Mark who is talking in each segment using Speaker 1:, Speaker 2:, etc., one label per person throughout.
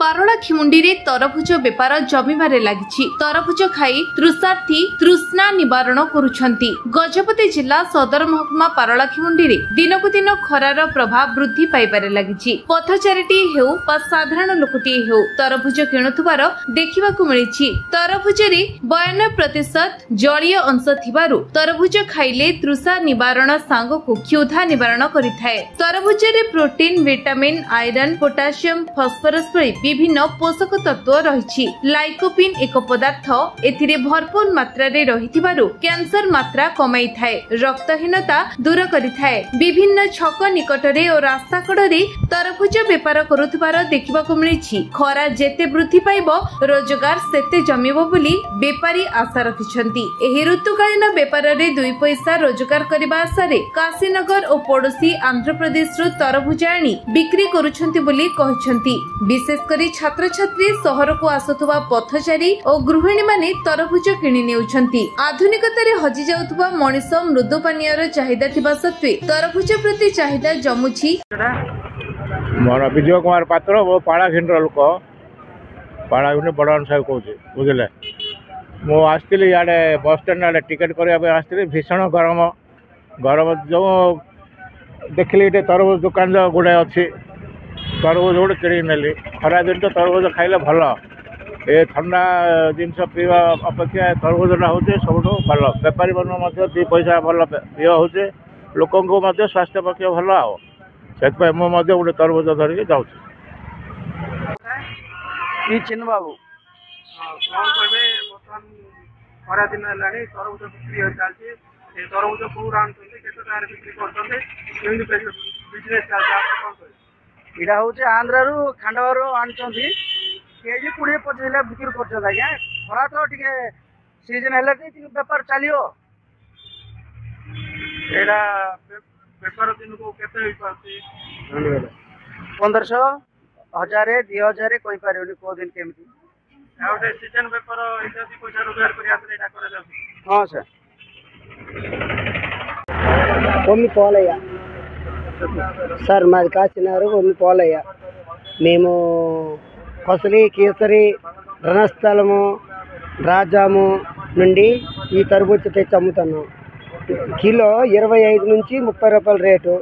Speaker 1: पारलाखिमुंडी रे तरभुज बेपार जमीबारे लागिछि। तरभुज खाई तृषार्थी तृष्णा निवारण करुछंती। गजपति जिला सदर महकुमा पारलाखिमुंडी रे दिनकु दिन खरार प्रभाव वृद्धि पाइबारे लागिछि। पथचारीटी हेउ बा साधारण लोकटी हेउ तरभुज किणुथुबार देखिबाकु मिलिछि। तरभुज रे 92% जलीय अंश थिबारु तरभुज खाइले तृषा निवारण सांगकु क्षुधा निवारण करिथाय। तरभुज रे protein, vitamin, iron, potassium, phosphorus भଳି विभिन्न पोषक तत्व रहिछि। लाइकोपिन एक पदार्थ एथिरे भरपूर मात्रा रे रहिथिबारु कैंसर मात्रा कमाई थाए, रक्तहीनता दूर करिथाय। विभिन्न छक निकटरे और रास्ता कड़रे तरभुज बेपार करुथबार देखिबाकु मिलिछि। खरा जेते वृद्धि पाइबो रोजगार सेते जमिबो बोली बेपारी आशा रखिछंती। एही ऋतुकालीन बेपार रे 2 पैसा रोजगार करबा आशारे काशीनगर और पड़ोसी आंध्र प्रदेश रु तरभुज आनी बिक्री करुछंती बोली कहिछंती। विशेष करी छात्र छात्री सहर को आसुथुबा पथचारी और गृहिणी माने तरभुज किनि नेउछंती। आधुनिकता रे हजि जाउथुबा मनिष मृदु पानीयर चाहिदा थिबा सत्वे तरभुज प्रति चाहिदा जमुछि।
Speaker 2: मोर विजय कुमार पात्र वो पाड़ाखिंडर लोक पाड़ाखिंड बड़न साहेब कहूँ बुझे मु आसती इे बस स्टाण आड़े टिकेट करने आसती भीषण गरम गरम जो देखिली ये तरभुज दुकान जो गुड़े अच्छी तरभुज गोटे किणी नेली। खरा दिन तो तरभुज खाइले भल, ए ठंडा जिनस पीवा अपेक्षा तरभुजटा हूँ सब भल। बेपारी मन 2 पैसा भल व्यय हो लोक स्वास्थ्य पक्ष भल से मुझे गोटे तरभुज धरिकी जाऊँ।
Speaker 3: चिन्ह बाबू कौन कहे बर्तमान खरा दिन है तरभुज बिक्री चलती तरभुज कौन बिक्री कर इटा हूँ आंध्र खांडवर आनी केजी 20-25 बिक्री कर आज्ञा। खरा तो टे सीजन है बेपार चलो यहाँ बेपार दिन को केते 1500 1000 2000 कही पारे कौ दिन केमती गोटे सीजन बेपार पैसा रोजगार कर। हाँ सर
Speaker 4: కొమ్మి పోలయ్య సార్ మాది కాచినారు కొమ్మి పోలయ్య మేము కొసలి కేసరి రణస్థలము రాజాము నుండి ఈ తర్బూజ తెచ్చి అమ్ముతున్నాం। కిలో 25 నుంచి 30 రూపాయల రేటు।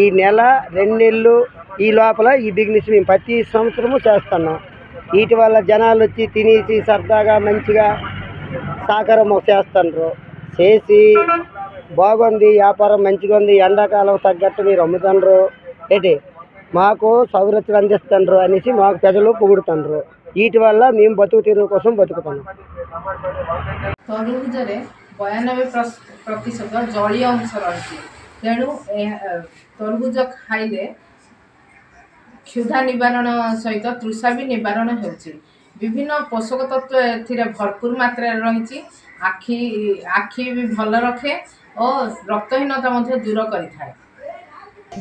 Speaker 4: ఈ నెల 2 నెలలు ఈ లోపల ఈ బిజినెస్ మేము ప్రతి సంవత్సరము చేస్తున్నాం। వీటి వల్ల జనాలు వచ్చి తినేసి సరదాగా మంచిగా సహకారం చేస్తున్నారు। చేసి బాగుంది వ్యాపారం మంచిగా ఉంది, ఎండాకాలం తగ్గట్టు మీరు అమ్ముతున్నారు ఏంటి మాకు సౌకర్యాలు అందిస్తున్నారు అనేసి మాకు ప్రజలు పొగుడుతున్నారు। వీటి వల్ల మేము బతుకు తీరు కోసం బతుకుతున్నాం।
Speaker 5: तरभुजरे 92% जलीय अंश रही तेणु तरभुज खाइले क्षुधा निवारण सहित तृषा भी निवारण हो। विभिन्न पोषक तत्व ए भरपूर मात्रा रही आखि भी भल रखे और रक्तहीनता दूर करें।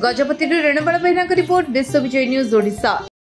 Speaker 1: गजपति रेणुबाला भाईना रिपोर्ट विश्व विजय न्यूज ओडिशा।